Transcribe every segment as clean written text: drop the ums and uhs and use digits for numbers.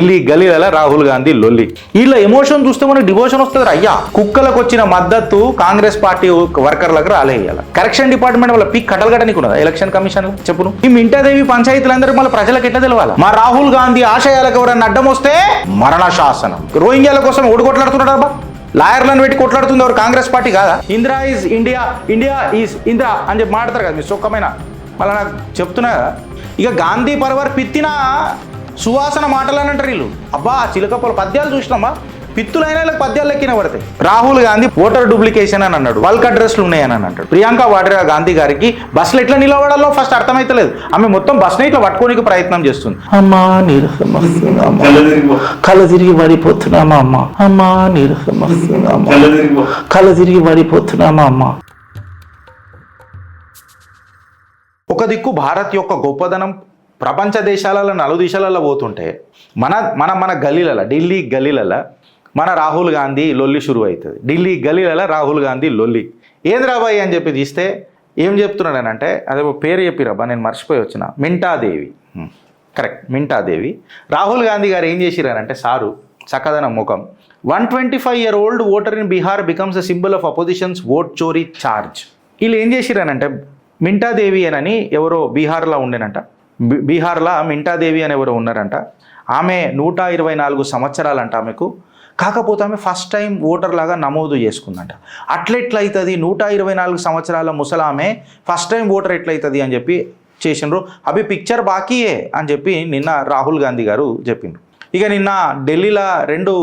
ఢిల్లీ గలీల రాహుల్ గాంధీ లొల్లి. వీళ్ళ ఎమోషన్ చూస్తే మనకు డివోషన్ వస్తుంది. అయ్యా కుక్కలకు వచ్చిన మద్దతు కాంగ్రెస్ పార్టీ వర్కర్లకు రాలేయాలి. కరెక్షన్ డిపార్ట్మెంట్ వాళ్ళ పీక్ కట్టలుగట్టనికి ఉన్నదా ఎలక్షన్ కమిషన్ చెప్పును. ఈ మింటాదేవి పంచాయతీలందరూ మళ్ళీ ప్రజలకు ఎట్లా తెలవాలి? మా రాహుల్ గాంధీ ఆశయాలకు ఎవరైనా అడ్డం వస్తే మరణ శాసనం. రోహింగ్యాల కోసం ఓడి కొట్లాడుతున్నాడు. లాయర్లను పెట్టి కొట్లాడుతుంది ఎవరు? కాంగ్రెస్ పార్టీ కాదా? Indira is India, India is Indira అని చెప్పి మాట్లాడతారు కదా మీరు సుఖమైన. మళ్ళీ నాకు చెప్తున్నా కదా, ఇక గాంధీ పరవర్ పిత్తిన సువాసన మాటలు అని అంటారు వీళ్ళు. అబ్బా చిలకప్పల పద్యాలు చూసినామా? పిత్తులైన పద్యాలు లెక్కిన పడతాయి. రాహుల్ గాంధీ ఓటర్ డూప్లికేషన్ అని అన్నాడు, బల్క్ అడ్రస్లు ఉన్నాయని అంటాడు. ప్రియాంక వాడ్రా గాంధీ గారికి బస్సులు ఎట్లా నిలబడాలో ఫస్ట్ అర్థమైతలేదు. ఆమె మొత్తం బస్సుని ఇట్లా పట్టుకోనికి ప్రయత్నం చేస్తుంది. అమ్మా నీరసం వస్తుందమ్మా, కళ్ళ తిరిగి పడిపోతున్నామా అమ్మ, అమ్మా నీరసం వస్తుందమ్మా, కళ్ళ తిరిగి పడిపోతున్నామా అమ్మ. ఒక దిక్కు భారత్ యొక్క గొప్పదనం ప్రపంచ దేశాలలో నలుదిశలలో పోతుంటే మన మన మన గలీలలో, ఢిల్లీ గలీలలో మన రాహుల్ గాంధీ లొల్లి షురు అవుతుంది. ఢిల్లీ గలీలలో రాహుల్ గాంధీ లొల్లి. ఏంది రాబాయి అని చెప్పి తీస్తే ఏం చెప్తున్నాడనంటే, అదే పేరు చెప్పిరబ్బా నేను మర్చిపోయి వచ్చిన, మింటాదేవి. కరెక్ట్, మింటాదేవి. రాహుల్ గాంధీ గారు ఏం చేసిరారంటే, సారు చక్కదనం ముఖం, 125-year-old voter in Bihar becomes a symbol of oppositions vote చోరీ ఛార్జ్. వీళ్ళు ఏం చేసిరానంటే, మింటాదేవి అని ఎవరో బీహార్లో ఉండేనంట. బీహార్లో మింటాదేవి అని ఎవరో ఉన్నారంట. ఆమె 124 సంవత్సరాలంట ఆమెకు. కాకపోతే ఆమె ఫస్ట్ టైం ఓటర్ లాగా నమోదు చేసుకుందంట. అట్లెట్లయితుంది 124 సంవత్సరాల ముసలామె ఫస్ట్ టైం ఓటర్ ఎట్లయితుంది అని చెప్పి చేసిండ్రు. అవి పిక్చర్ బాకీయే అని చెప్పి నిన్న రాహుల్ గాంధీ గారు చెప్పిండ్రు. ఇక నిన్న ఢిల్లీలో 2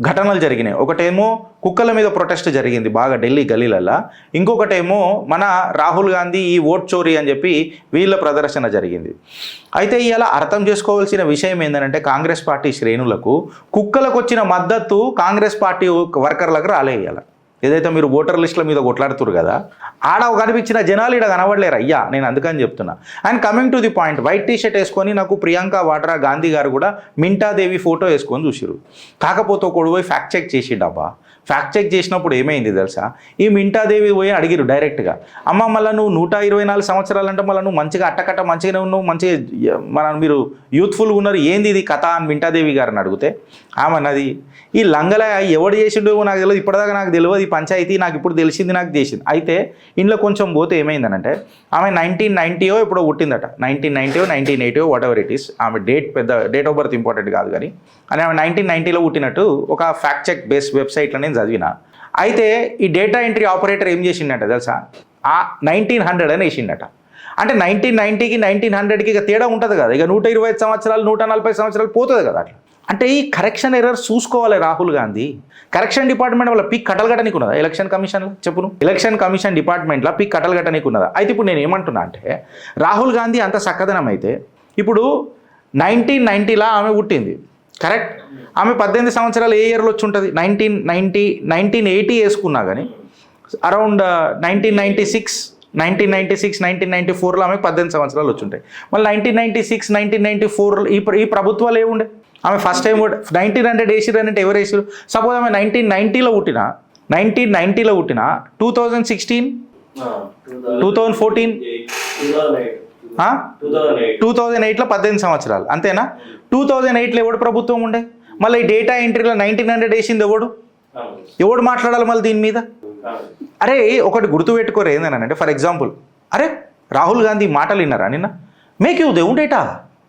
ఘటనలు జరిగినాయి. ఒకటేమో కుక్కల మీద ప్రొటెస్ట్ జరిగింది బాగా ఢిల్లీ గలీలల్లో. ఇంకొకటేమో మన రాహుల్ గాంధీ ఈ ఓట్ చోరీ అని చెప్పి వీళ్ళ ప్రదర్శన జరిగింది. అయితే ఇలా అర్థం చేసుకోవాల్సిన విషయం ఏంటంటే, కాంగ్రెస్ పార్టీ శ్రేణులకు కుక్కలకు వచ్చిన మద్దతు కాంగ్రెస్ పార్టీ వర్కర్లకు రాలేయాలి. ఏదైతే మీరు ఓటర్ లిస్టుల మీద కొట్లాడుతున్నారు కదా, ఆడ కనిపించిన జనాలు ఇక్కడ కనబడలేరు అయ్యా. నేను అందుకని చెప్తున్నా. And coming to the point, white T shirt వేసుకొని నాకు ప్రియాంక వాడ్రా గాంధీ గారు కూడా మింటాదేవి ఫోటో వేసుకొని చూసిరు. కాకపోతే ఒకడు పోయి ఫ్యాక్ట్ చెక్ చేసిండబ్బా. ఫ్యాక్ట్ చెక్ చేసినప్పుడు ఏమైంది తెలుసా? ఈ మింటాదేవి పోయి అడిగిరు డైరెక్ట్గా, అమ్మ మళ్ళీ నువ్వు 124 సంవత్సరాలు అంటే మళ్ళీ నువ్వు మంచిగా అట్టకట్ట మంచిగానే ఉన్నావు, మంచిగా మీరు యూత్ఫుల్గా ఉన్నారు, ఏంది ఇది కథ అని మింటాదేవి గారిని అడిగితే ఆమె అన్నది, ఈ లంగల ఎవడు చేసిండో నాకు తెలియదు, ఇప్పటిదాకా నాకు తెలియదు, ఈ పంచాయతీ నాకు ఇప్పుడు తెలిసింది, నాకు చేసింది. అయితే ఇంట్లో కొంచెం పోతే ఏమైందనంటే, ఆమె 1990 ఎప్పుడో పుట్టిందట. 1990 1980 వాట్ ఎవర్ ఇట్ ఈస్. ఆమె డేట్ ఆఫ్ బర్త్ ఇంపార్టెంట్ కాదు కానీ, అని ఆమె 1990లో పుట్టినట్టు ఒక ఫ్యాక్ట్ చెక్ బేస్ వెబ్సైట్లో నేను చదివిన. అయితే ఈ డేటా ఎంట్రీ ఆపరేటర్ ఏం చేసిండట తెలుసా? 1900 అని వేసిండట. అంటే 1990కి 1900కి ఇక తేడా ఉంటుంది కదా. ఇక 125 సంవత్సరాలు 140 సంవత్సరాలు పోతుంది కదా అట్లా. అంటే ఈ కరెక్షన్ ఎర్రర్ చూసుకోవాలి రాహుల్ గాంధీ. కరెక్షన్ డిపార్ట్మెంట్ వాళ్ళ పీక్ కట్టలుగట్టనికి ఉన్నదా ఎలక్షన్ కమిషన్లో చెప్పును? ఎలక్షన్ కమిషన్ డిపార్ట్మెంట్లో పీక్ కట్టలుగట్టనికి ఉన్నదా? అయితే ఇప్పుడు నేను ఏమంటున్నా అంటే, రాహుల్ గాంధీ అంత చక్కదనం అయితే ఇప్పుడు 1990లో ఆమె పుట్టింది కరెక్ట్. ఆమె 18 సంవత్సరాలు ఏ ఇయర్లో వచ్చి ఉంటుంది? 1980 వేసుకున్నా కానీ అరౌండ్ 1996 1994లో ఆమెకు 18 సంవత్సరాలు వచ్చి ఉంటాయి. మళ్ళీ 1996 1994 ఈ ప్రభుత్వాలు ఏముండే? ఆమె ఫస్ట్ టైం 1900 వేసిరంటే ఎవరు వేసారు? సపోజ్ ఆమె 1990లో పుట్టిన 2016 2014 2008లో 18 సంవత్సరాలు అంతేనా? 2008లో ఎవడు ప్రభుత్వం ఉండే? మళ్ళీ ఈ డేటా ఎంట్రీలో 1900 వేసింది ఎవడు మాట్లాడాలి మళ్ళీ దీని మీద? అరే ఒకటి గుర్తుపెట్టుకోరు ఏందనంటే, ఫర్ ఎగ్జాంపుల్, అరే రాహుల్ గాంధీ మాటలు విన్నారా నిన్న? मैं क्यों दूँ डेटा,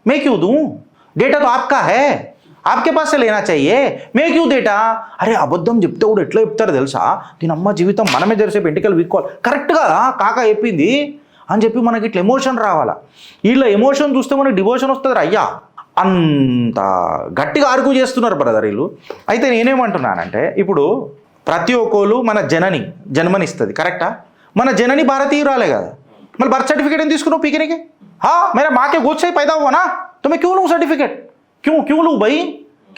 मैं क्यों दूँ, डेटा तो आपका है, आपके पास से लेना चाहिए, मैं क्यों डेटा. అరే అబద్ధం చెప్తే కూడా ఎట్లా చెప్తారు తెలుసా? దీని అమ్మ జీవితం మనమే జరిసేపు ఎంటికలు వీక్కోవాలి. కరెక్ట్గా కాక చెప్పింది అని చెప్పి మనకి ఇట్లా ఎమోషన్ రావాలా. వీళ్ళ ఎమోషన్ చూస్తే మనకి డివోషన్ వస్తుంది అయ్యా. అంత గట్టిగా ఆర్గ్యూ చేస్తున్నారు బ్రదర్ వీళ్ళు. అయితే నేనేమంటున్నానంటే, ఇప్పుడు ప్రతి ఒక్కరు మన జన్మనిస్తుంది కరెక్టా? మన జనని భారతీయురాలే కదా. మళ్ళీ బర్త్ సర్టిఫికేట్ ఏం తీసుకున్నావు పీకనికి? మేరా మాకే గోచే పైదా హువా तो मैं क्यों लूँ सर्टिफिकेट, क्यों लूँ भाई,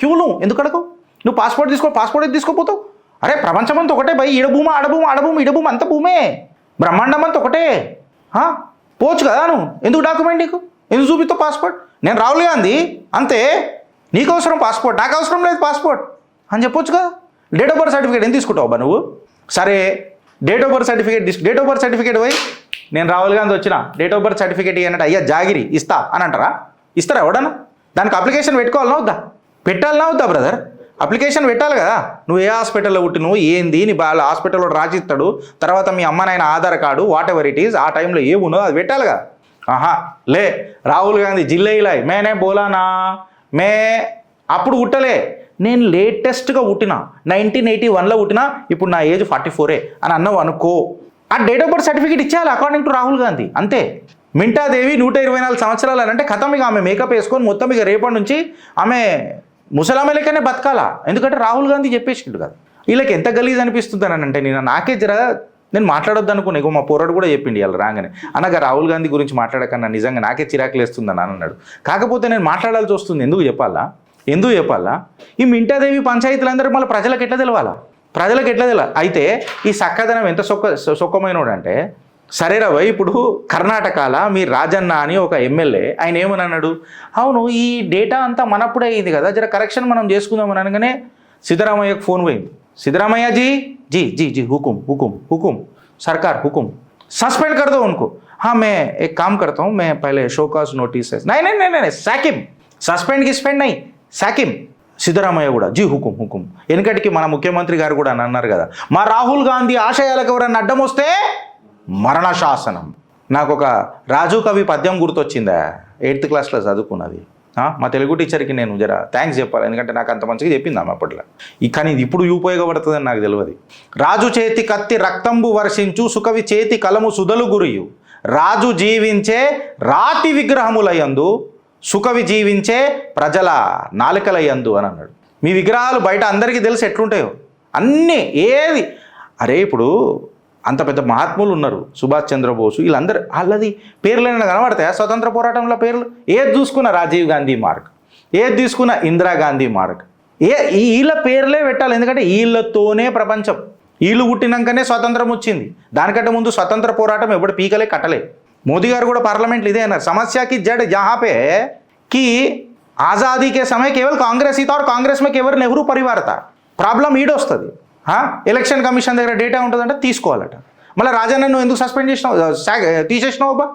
क्यों लूँ? ఎందుకు అడగవు నువ్వు? పాస్పోర్ట్ ఏది తీసుకోపోతావు? అరే ప్రపంచం అంతా ఒకటే భయ్, ఈడభూమ ఆడభూమి ఇడభూమి అంత భూమే, బ్రహ్మాండం అంతా ఒకటే. పోవచ్చు కదా నువ్వు, ఎందుకు డాక్యుమెంట్ నీకు, ఎందుకు చూపిస్తావు పాస్పోర్ట్? నేను రాహుల్ గాంధీ అంతే, నీకు అవసరం పాస్పోర్ట్, నాకు అవసరం లేదు పాస్పోర్ట్ అని చెప్పొచ్చు కదా. డేట్ ఆఫ్ బర్త్ సర్టిఫికేట్ ఏం తీసుకుంటావు బా నువ్వు? సరే డేట్ ఆఫ్ బర్త్ సర్టిఫికేట్ పోయి నేను రాహుల్ గాంధీ వచ్చిన డేట్ ఆఫ్ బర్త్ సర్టిఫికేట్ ఇవ్వనంటే, అయ్యా జాగిరి ఇస్తా అని అంటారా? ఇస్తారా ఎవడన్నా? దానికి అప్లికేషన్ పెట్టుకోవాలన్నా వద్దా? పెట్టాలన్నా అవుతా బ్రదర్? అప్లికేషన్ పెట్టాలి కదా. నువ్వు ఏ హాస్పిటల్లో పుట్టినవు ఏంది, నీ వాళ్ళ హాస్పిటల్లో రాసిస్తాడు, తర్వాత మీ అమ్మ నాయన Aadhaar card what ever it is, ఆ టైంలో ఏమున్నదో అది పెట్టాలిగా. ఆహా లే, రాహుల్ గాంధీ జిల్లేయిలాయ్ మేనే బోలానా మే అప్పుడు పుట్టలే, నేను లేటెస్ట్గా పుట్టిన 1981లో పుట్టినా, ఇప్పుడు నా ఏజ్ 44 అని అన్నావు అనుకో, ఆ డేట్ ఆఫ్ బర్త్ సర్టిఫికేట్ ఇచ్చేయాలి అకార్డింగ్ టు రాహుల్ గాంధీ. అంతే. మింటాదేవి 124 సంవత్సరాలు అని అంటే కథం, ఇక ఆమె మేకప్ వేసుకొని మొత్తం ఇక రేపటి నుంచి ఆమె ముసలామె లెక్కనే బతకాలా. ఎందుకంటే రాహుల్ గాంధీ చెప్పేసిండు కదా. వీళ్ళకి ఎంత గలీజ్ అనిపిస్తుంది అని అంటే నాకే నేను మాట్లాడొద్దు అనుకున్నా. ఇగో మా పోరాడు కూడా చెప్పిండి వాళ్ళు రాగానే, అనగా రాహుల్ గాంధీ గురించి మాట్లాడకన్నా నిజంగా నాకే చిరాకులు వేస్తుందని అన్నాడు. కాకపోతే నేను మాట్లాడాల్సి వస్తుంది. ఎందుకు చెప్పాలా? ఈ మింటాదేవి పంచాయతీలందరూ మళ్ళీ ప్రజలకు ఎట్లా తెలవాలా? అయితే ఈ చక్కదనం ఎంత సొక్కమైనోడు అంటే, సరేరా భయ్, ఇప్పుడు కర్ణాటకల మీ రాజన్న అని ఒక ఎమ్మెల్యే ఆయన ఏమని అన్నాడు, అవును ఈ డేటా అంతా మనప్పుడే అయింది కదా, జర కరెక్షన్ మనం చేసుకుందామని అనగానే సిద్ధరామయ్యకు ఫోన్ పోయింది. సిద్ధరామయ్య जी जी जी जी हुकुम हुकुम हुकुम सरकार हुकुम सस्पेंड कर दो उनको. हाँ मैं एक काम करता हूँ, मैं पहले शोकाज नोटिस नहीं नहीं नहीं नहीं सैकिम సస్పెండ్ గిస్పెండ్ నై సాకిం. సిద్ధరామయ్య కూడా జీ హుకుం హుకుం. వెనకటికి మన ముఖ్యమంత్రి గారు కూడా అని అన్నారు కదా, మా రాహుల్ గాంధీ ఆశయాలకు ఎవరన్నా అడ్డం వస్తే మరణ శాసనం. నాకు ఒక రాజు కవి పద్యం గుర్తొచ్చిందా, 8th క్లాస్లో చదువుకున్నది. మా తెలుగు టీచర్కి నేను జర థ్యాంక్స్ చెప్పాలి, ఎందుకంటే నాకు అంత మంచిగా చెప్పింది ఆమె అప్పట్లో. కానీ ఇది ఇప్పుడు ఉపయోగపడుతుందని నాకు తెలియదు. రాజు చేతి కత్తి రక్తంబు వర్షించు, సుకవి చేతి కలము సుధలు గురియు, రాజు జీవించే రాతి విగ్రహములయందు, సుకవి జీవించే ప్రజల నాలుకలయందు అని అన్నాడు. మీ విగ్రహాలు బయట అందరికీ తెలిసి ఎట్లుంటాయో అన్నీ ఏది. అరే ఇప్పుడు అంత పెద్ద మహాత్ములు ఉన్నారు, సుభాష్ చంద్రబోసు, వీళ్ళందరూ వాళ్ళది పేర్లైనా కనబడతాయా స్వతంత్ర పోరాటంలో పేర్లు? ఏది చూసుకున్న రాజీవ్ గాంధీ మార్గ్, ఏది తీసుకున్న ఇందిరాగాంధీ మార్గ్, వీళ్ళ పేర్లే పెట్టాలి. ఎందుకంటే వీళ్ళతోనే ప్రపంచం, వీళ్ళు పుట్టినాకనే స్వతంత్రం వచ్చింది. దానికంటే ముందు స్వతంత్ర పోరాటం ఎప్పుడు పీకలే కట్టలే. మోదీ గారు కూడా పార్లమెంట్లో ఇదే అన్నారు, సమస్యకి జడ్ జहाँ पे कि आज़ादी के समय केवल कांग्रेस ही था और कांग्रेस में केवल నెహ్రూ పరివార్ था. ప్రాబ్లం ఈడొస్తుంది. ఎలక్షన్ కమిషన్ దగ్గర డేటా ఉంటుందంటే తీసుకోవాలట. మళ్ళీ రాజన్న నువ్వు ఎందుకు సస్పెండ్ చేసినావు, తీసేసినావు అబ్బా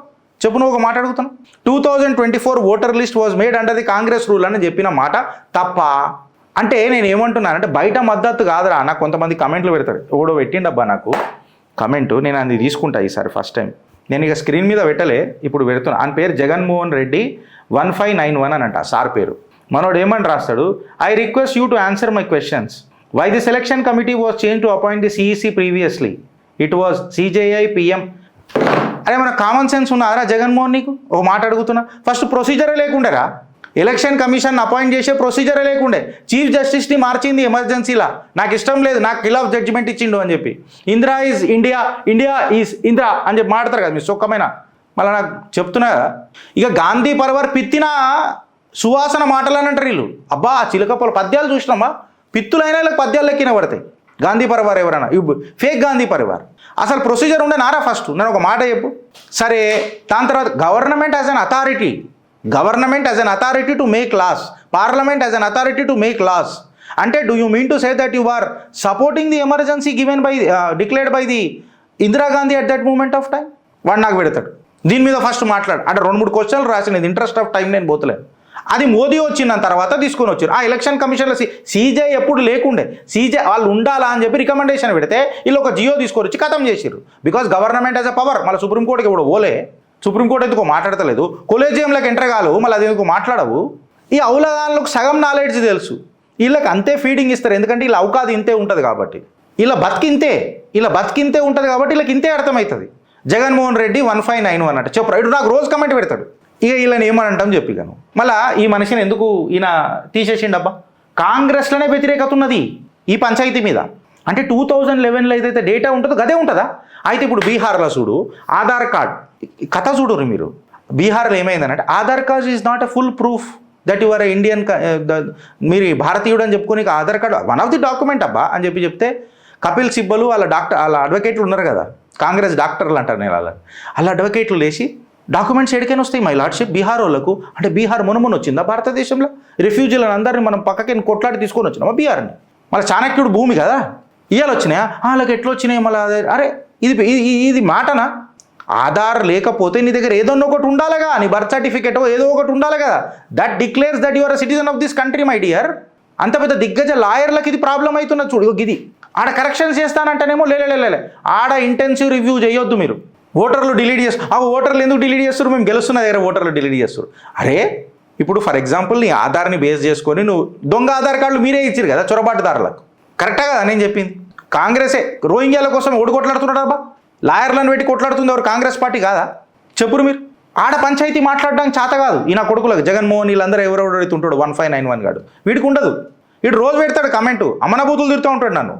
చెప్పు, నువ్వు ఒక మాట అడుగుతున్నావు. 2024 voter list was made under the Congress rule అని చెప్పిన మాట తప్ప. అంటే నేను ఏమంటున్నానంటే బయట మద్దతు కాదురా. నాకు కొంతమంది కమెంట్లు పెడతాడు, ఎవడో పెట్టిండబ్బా నాకు కమెంటు, నేను అది తీసుకుంటా ఈసారి ఫస్ట్ టైం. నేను ఇక స్క్రీన్ మీద పెట్టలే, ఇప్పుడు పెడుతున్నా. ఆయన పేరు జగన్మోహన్ రెడ్డి 1591 అని అంట సార్ పేరు. మనోడు ఏమని రాస్తాడు, I request you to answer my questions. Why the selection committee was change to appoint the CEC previously, it was CJI PM. అరే మన కామన్ సెన్స్ ఉన్నారా జగన్మోహన్? నీకు ఒక మాట అడుగుతున్నా, ఫస్ట్ ప్రొసీజరే లేకుండేరా, ఎలక్షన్ కమిషన్ అపాయింట్ చేసే ప్రొసీజరే లేకుండే. చీఫ్ జస్టిస్ని మార్చింది ఎమర్జెన్సీలా, నాకు ఇష్టం లేదు, నాకు ఖిలాఫ్ జడ్జిమెంట్ ఇచ్చిండు అని చెప్పి. Indira is India, India is Indira అని చెప్పి మాట్లాడతారు కదా మీ సొక్కమైన. మళ్ళీ నాకు చెప్తున్నా కదా, ఇక గాంధీ పరివార్ పిత్తిన సువాసన మాటలు అని అంటారు వీళ్ళు. అబ్బా చిలకప్పల పద్యాలు చూసినామా, పిత్తులైన వీళ్ళకి పద్యాలు లెక్కిన పడతాయి. గాంధీ పరివార్ ఎవరైనా ఫేక్ గాంధీ పరివార్. అసలు ప్రొసీజర్ ఉండే నారా ఫస్ట్, నేను ఒక మాట చెప్పు. సరే దాని తర్వాత government as an authority, government as an authority to make laws, parliament as an authority to make laws. అంటే do you mean to say that you are supporting the emergency given by declared by the Indira Gandhi at that moment of time? వాడు నాకు పెడతాడు దీని మీద first మాట్లాడు అంటే 2-3 క్వశ్చన్లు రాసినది, interest of time నేను పోతలేను. అది మోదీ వచ్చిన తర్వాత తీసుకొని వచ్చారు. ఆ ఎలక్షన్ కమిషన్లో సీజే ఎప్పుడు లేకుండే, సీజే వాళ్ళు ఉండాలా అని చెప్పి రికమెండేషన్ పెడితే వీళ్ళు ఒక జియో తీసుకొని వచ్చి ఖతం చేసారు. Because government as a power. మళ్ళీ సుప్రీంకోర్టుకి ఇప్పుడు ఓలే, సుప్రీంకోర్టు ఎందుకో మాట్లాడతలేదు, కొలేజియంలోకి ఎంటర్ కాలు, మళ్ళీ అది ఎందుకు మాట్లాడవు. ఈ అవులగాళ్ళకు సగం నాలెడ్జ్ తెలుసు, వీళ్ళకి అంతే ఫీడింగ్ ఇస్తారు. ఎందుకంటే వీళ్ళ అవకాశం ఇంతే ఉంటుంది కాబట్టి, వీళ్ళ బతికింతే ఉంటుంది కాబట్టి వీళ్ళకి ఇంతే అర్థమవుతుంది. జగన్మోహన్ రెడ్డి 1591 అంటే చెప్పు ఇటు నాకు రోజు కమెంట్ పెడతాడు. ఇక వీళ్ళని ఏమనంటాం చెప్పిగాను. మళ్ళీ ఈ మనిషిని ఎందుకు ఈయన తీసేసిండబ్బా, కాంగ్రెస్లోనే వ్యతిరేకత ఉన్నది ఈ పంచాయతీ మీద. అంటే 2011లో ఏదైతే డేటా ఉంటుందో అదే ఉంటుందా? అయితే ఇప్పుడు బీహార్లో చూడు, ఆధార్ కార్డ్ కథ చూడరు మీరు. బీహార్లో ఏమైందనంటే Aadhaar card is not a full proof that you are Indian, మీరు భారతీయుడు అని చెప్పుకొని Aadhaar card one of the document అబ్బా అని చెప్తే కపిల్ సిబ్బలు వాళ్ళ వాళ్ళ అడ్వకేట్లు ఉన్నారు కదా, కాంగ్రెస్ డాక్టర్లు అంటారు నేను వాళ్ళ అడ్వకేట్లు లేచి డాక్యుమెంట్స్ ఎడికైనా వస్తాయి మై లార్డ్షిప్ బీహార్ వాళ్ళకు. అంటే బీహార్ మునుమును వచ్చిందా భారతదేశంలో? రిఫ్యూజీలను అందరినీ మనం పక్కకి కొట్లాడి తీసుకొని వచ్చినామా బీహార్ని? మళ్ళీ చాణక్యుడు భూమి కదా, ఇవాళ వచ్చినాయా వాళ్ళకి ఎట్లా వచ్చినాయి మళ్ళీ? అరే ఇది మాటనా? ఆధార్ లేకపోతే నీ దగ్గర ఏదో ఒకటి ఉండాలిగా, నీ బర్త్ సర్టిఫికేట్ ఏదో ఒకటి ఉండాలి కదా, that declares that your citizen of this country my dear. అంత పెద్ద దిగ్గజ లాయర్లకు ఇది ప్రాబ్లం అవుతున్నది చూడు. ఇది ఆడ కరెక్షన్స్ చేస్తానంటేనేమో లేలే ఆడ ఇంటెన్సివ్ రివ్యూ చేయొద్దు మీరు. ఓటర్లు డిలీట్ చేస్తారు. ఆ ఓటర్లు ఎందుకు డిలీట్ చేస్తారు? మేము గెలుస్తున్న దగ్గర ఓటర్లు డిలీట్ చేస్తారు. అరే ఇప్పుడు ఫర్ ఎగ్జాంపుల్ నీ ఆధార్ని బేస్ చేసుకొని నువ్వు దొంగ ఆధార్ కార్డులు మీరే ఇచ్చారు కదా చొరబాటుదారులకు. కరెక్టా కదా నేను చెప్పింది? కాంగ్రెసే రోహింగ్యాల కోసం ఓడి కొట్లాడుతున్నాడు అబ్బా, లాయర్లను పెట్టి కొట్లాడుతుంది ఎవరు? కాంగ్రెస్ పార్టీ కాదా? చెప్పురు మీరు. ఆడ పంచాయతీ మాట్లాడడానికి చేత కాదు ఈ నా కొడుకులకు. జగన్మోహన్ వీళ్ళందరూ ఎవరెవరైతే ఉంటాడు 1591 గాడు, వీడికి ఉండదు. వీడు రోజు పెడతాడు కమెంటు, అమ్మనబూతులు తిరుగుతూ ఉంటాడు నన్ను.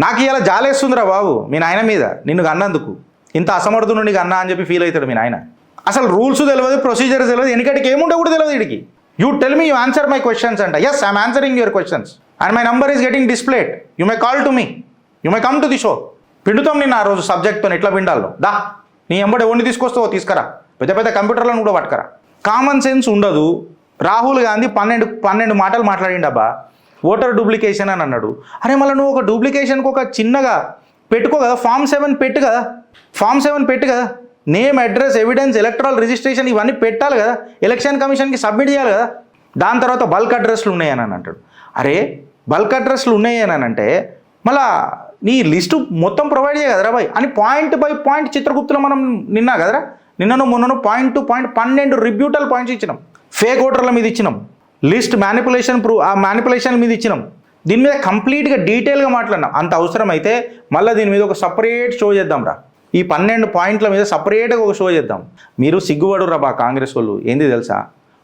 నాకు ఇలా జాలేస్తుందిరా బాబు మీ నాయన మీద, నిన్ను అన్నందుకు. ఇంత అసమర్థుడు నీకు అన్నా అని చెప్పి ఫీల్ అవుతాడు మీ నాయన. అసలు రూల్స్ తెలియదు, ప్రొసీజర్స్ తెలియదు, ఎన్నికటికి ఏముంటే కూడా తెలియదు వీడికి. You tell me, you answer my questions అంట. Yes I'm answering your questions and my number is getting displayed. You may call to me, you may come to the show. పిండుతాం నిన్న ఆ రోజు సబ్జెక్ట్తో ఎట్లా పిండాలో. దా నీ ఎంబడి ఎవరిని తీసుకొస్తావో తీసుకురా, పెద్ద పెద్ద కంప్యూటర్లను కూడా పట్టుకరా. కామన్ సెన్స్ ఉండదు. రాహుల్ గాంధీ 12 మాటలు మాట్లాడిండబ్బా. ఓటర్ డూప్లికేషన్ అని అన్నాడు. అరే మళ్ళీ నువ్వు ఒక డూప్లికేషన్కి ఒక చిన్నగా పెట్టుకో కదా, Form 7 పెట్టు కదా, Form 7 పెట్టు కదా. Name, address, evidence, electoral registration ఇవన్నీ పెట్టాలి కదా, ఎలక్షన్ కమిషన్కి సబ్మిట్ చేయాలి కదా. దాని తర్వాత బల్క్ అడ్రస్లు ఉన్నాయని అంటాడు. అరే బల్క్ అడ్రస్లు ఉన్నాయని అంటే మళ్ళా నీ లిస్టు మొత్తం ప్రొవైడ్ చేయ కదరా బాయ్ అని పాయింట్ బై పాయింట్ చిత్రగుప్తులో మనం నిన్నా కదరా, నిన్నను మొన్నను పాయింట్ టు పాయింట్ 12 రిబ్యూటల్ పాయింట్స్ ఇచ్చినాం. ఫేక్ ఓటర్ల మీద ఇచ్చినాం, లిస్ట్ మ్యానిపులేషన్ ఆ మ్యానిపులేషన్ మీద ఇచ్చినాం. దీని మీద కంప్లీట్గా డీటెయిల్గా మాట్లాడినాం. అంత అవసరం అయితే మళ్ళీ దీని మీద ఒక సపరేట్ షో చేద్దాం రా. ఈ 12 పాయింట్ల మీద సపరేట్గా ఒక షో చేద్దాం. మీరు సిగ్గుపడురా బా కాంగ్రెస్ వాళ్ళు. ఏంది తెలుసా,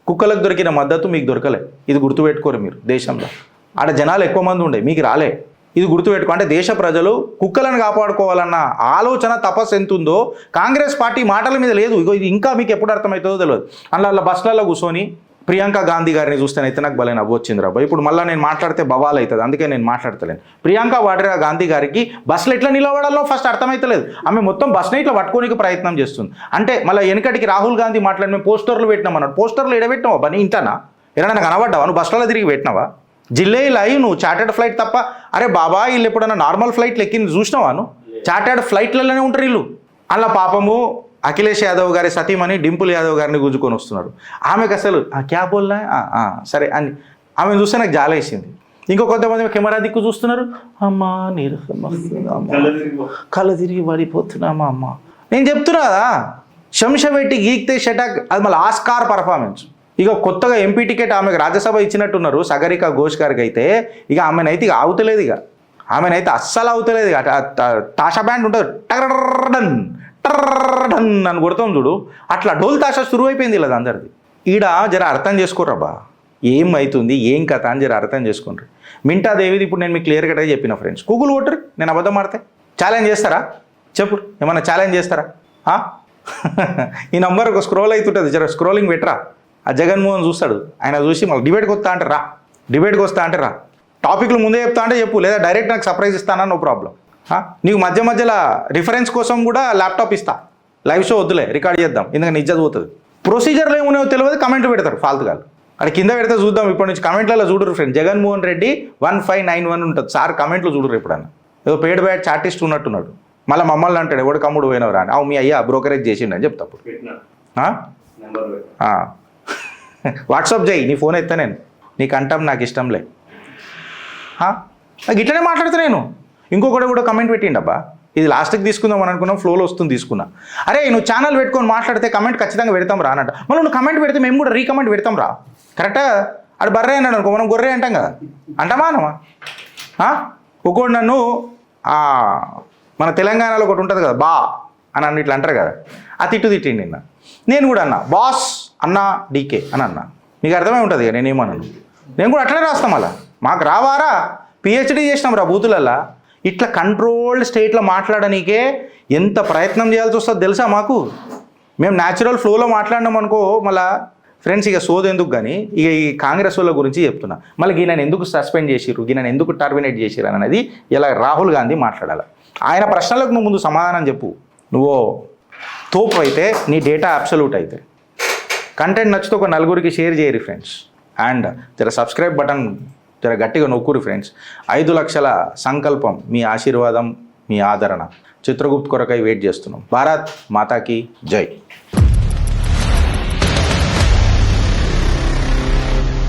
కుక్కలకు దొరికిన మద్దతు మీకు దొరకలే. ఇది గుర్తుపెట్టుకోరు మీరు. దేశంలో ఆడ జనాలు ఎక్కువ మంది ఉండే, మీకు రాలే. ఇది గుర్తుపెట్టుకో. అంటే దేశ ప్రజలు కుక్కలను కాపాడుకోవాలన్న ఆలోచన తపస్సు ఎంత ఉందో కాంగ్రెస్ పార్టీ మాటల మీద లేదు. ఇగో ఇది ఇంకా మీకు ఎప్పుడు అర్థమవుతుందో తెలియదు. అందులో బస్సులలో కూర్చొని ప్రియాంక గాంధీ గారిని చూస్తేనైతే నాకు భలే నవ్వు వచ్చింది రా. ఇప్పుడు మళ్ళీ నేను మాట్లాడితే బవాల్ అవుతుంది, అందుకే నేను మాట్లాడతలేను. ప్రియాంక వాడ్రా గాంధీ గారికి బస్సులు ఎట్లా నిలబడాలో ఫస్ట్ అర్థమవుతలేదు. ఆమె మొత్తం బస్సుని ఇట్లా పట్టుకోనికి ప్రయత్నం చేస్తుంది. అంటే మళ్ళీ వెనకటికి రాహుల్ గాంధీ మాట్లాడి మేము పోస్టర్లు పెట్టినాం అన్నాడు. పోస్టర్లు ఎడబెట్టినావా పని ఇంటానా? ఏదైనా కనబడ్డావా? నువ్వు బస్సులలో తిరిగి పెట్టినావా? జిల్లే లైవ్ నువ్వు చార్టెడ్ ఫ్లైట్ తప్ప. అరే బాబా వీళ్ళు ఎప్పుడన్నా నార్మల్ ఫ్లైట్లు ఎక్కింది చూసినావా? నువ్వు చార్టెడ్ ఫ్లైట్లలోనే ఉంటారు వీళ్ళు. అలా పాపము అఖిలేష్ యాదవ్ గారి సతీమణి డింపుల్ యాదవ్ గారిని గుంజుకొని వస్తున్నారు. ఆమెకు అసలు క్యా బోల్నా సరే అని ఆమె చూస్తే నాకు జాలేసింది. ఇంకో కొంతమంది కెమెరా దిక్కు చూస్తున్నారు. అమ్మా నీరసం వస్తుంది, అమ్మ కళ్ళ తిరిగి పడిపోతున్నామా అమ్మ. నేను చెప్తున్నా కదా, శంషపెట్టి గీక్తే షటాక్, అది మళ్ళీ ఆస్కార్ పర్ఫార్మెన్స్. ఇక కొత్తగా ఎంపీ టికెట్ ఆమెకు రాజ్యసభ ఇచ్చినట్టున్నారు సగరిక ఘోష్ గారికి. అయితే ఇక ఆమెనైతే ఇక అవుతలేదు, ఇక ఆమెనైతే అస్సలు అవుతలేదు. ఇక తాషా బ్యాండ్ ఉంటుంది, టర్రన్ టర్రన్ అని కొడతాం చూడు, అట్లా డోల్ తాషా సురువు అయిపోయింది ఇలా అందరిది. ఈడ జర అర్థం చేసుకోర్రబ్బా ఏం అవుతుంది ఏం కథ అని జర అర్థం చేసుకోండి. మింటాదేవిది ఇప్పుడు నేను మీకు క్లియర్ కట్గా చెప్పిన ఫ్రెండ్స్. గూగుల్ ఓటర్ నేను అబద్ధం ఆడితే ఛాలెంజ్ చేస్తారా? చెప్పు, ఏమన్నా ఛాలెంజ్ చేస్తారా? ఈ నంబర్ ఒక స్క్రోల్ అవుతుంటుంది, జర స్క్రోలింగ్ పెట్టరా. ఆ జగన్మోహన్ చూస్తాడు, ఆయన చూసి మళ్ళీ డిబేట్కి వస్తా అంటే రా, డిబేట్కి వస్తా అంటే రా, టాపిక్లు ముందే చెప్తా అంటే చెప్పు, లేదా డైరెక్ట్ నాకు సర్ప్రైజ్ ఇస్తానా, నో ప్రాబ్లం. నీకు మధ్య మధ్యలో రిఫరెన్స్ కోసం కూడా ల్యాప్టాప్ ఇస్తా, లైవ్ షో వద్దులే రికార్డ్ చేద్దాం, ఎందుకంటే ఇజ్జత్ పోతుంది. ప్రొసీజర్లు ఏమున్నాయో తెలియదు, కమెంట్లు పెడతారు ఫాల్తుగాలు. అక్కడ కింద పెడితే చూద్దాం, ఇప్పటి నుంచి కమెంట్లలో చూడరు ఫ్రెండ్. జగన్మోహన్ రెడ్డి 1591 ఉంటుంది సార్, కమెంట్లు చూడరు ఎప్పుడన్నా. ఏదో పేడ్ బ్యాచ్ ఆర్టిస్ట్ ఉన్నట్టున్నాడు, మళ్ళీ మమ్మల్ని అంటాడు ఎవడు కమ్ముడు పోయినవరా అని. అవు మీ అయ్యా బ్రోకరేజ్ చేసిండు అని చెప్తాప్పుడు. వాట్సాప్ చేయి, నీ ఫోన్ ఎత్తా నేను, నీకు అంటాం నాకు ఇష్టంలే. నాకు ఇట్లనే మాట్లాడితే నేను. ఇంకొకటి కూడా కమెంట్ పెట్టిండబ్బా, ఇది లాస్ట్కి తీసుకుందాం అని అనుకున్నాం, ఫ్లోలో వస్తుంది తీసుకున్నా. అరే నువ్వు ఛానల్ పెట్టుకొని మాట్లాడితే కమెంట్ ఖచ్చితంగా పెడతాం రా అన్నట్టు. మళ్ళీ నువ్వు కమెంట్ పెడితే మేము కూడా రీకమెంట్ పెడతాం రా. కరెక్టా? అడు బర్రే అన్నాడు అనుకో, మనం గొర్రె అంటాం కదా, అంటామా అనమా? ఒకటి నన్ను మన తెలంగాణలో ఒకటి ఉంటుంది కదా బా అని ఇట్లా అంటారు కదా, ఆ తిట్టిండి నిన్న. నేను కూడా అన్నా బాస్ అన్నా డీకే అని అన్నా, నీకు అర్థమై ఉంటుంది కదా నేనేమన్నాను. నేను కూడా అట్లనే రాస్తాం, అలా మాకు రావారా, పిహెచ్డీ చేసినాం రా బూతులల్లా. ఇట్లా కంట్రోల్డ్ స్టేట్లో మాట్లాడనీకే ఎంత ప్రయత్నం చేయాల్సి వస్తుందో తెలుసా మాకు. మేము న్యాచురల్ ఫ్లోలో మాట్లాడినాం అనుకో, మళ్ళీ ఫ్రెండ్స్ ఇక సోది ఎందుకు కానీ ఇక ఈ కాంగ్రెస్ వాళ్ళ గురించి చెప్తున్నా. మళ్ళీ ఈయనను ఎందుకు సస్పెండ్ చేసిర్రు, ఈయనను ఎందుకు టర్మినేట్ చేసిర్రు అనేది ఇలా రాహుల్ గాంధీ మాట్లాడాలి. ఆయన ప్రశ్నలకు నువ్వు ముందు సమాధానం చెప్పు. నువ్వు తోపు అయితే, నీ డేటా అబ్సల్యూట్ అయితే, కంటెంట్ నచ్చితే ఒక నలుగురికి షేర్ చేయరు ఫ్రెండ్స్. అండ్ జర సబ్స్క్రైబ్ బటన్ జర గట్టిగా నొక్కురు ఫ్రెండ్స్. 5 లక్షల సంకల్పం మీ ఆశీర్వాదం మీ ఆదరణ. చిత్రగుప్త్ కొరకై వెయిట్ చేస్తున్నాం. భారత్ మాతాకి జై.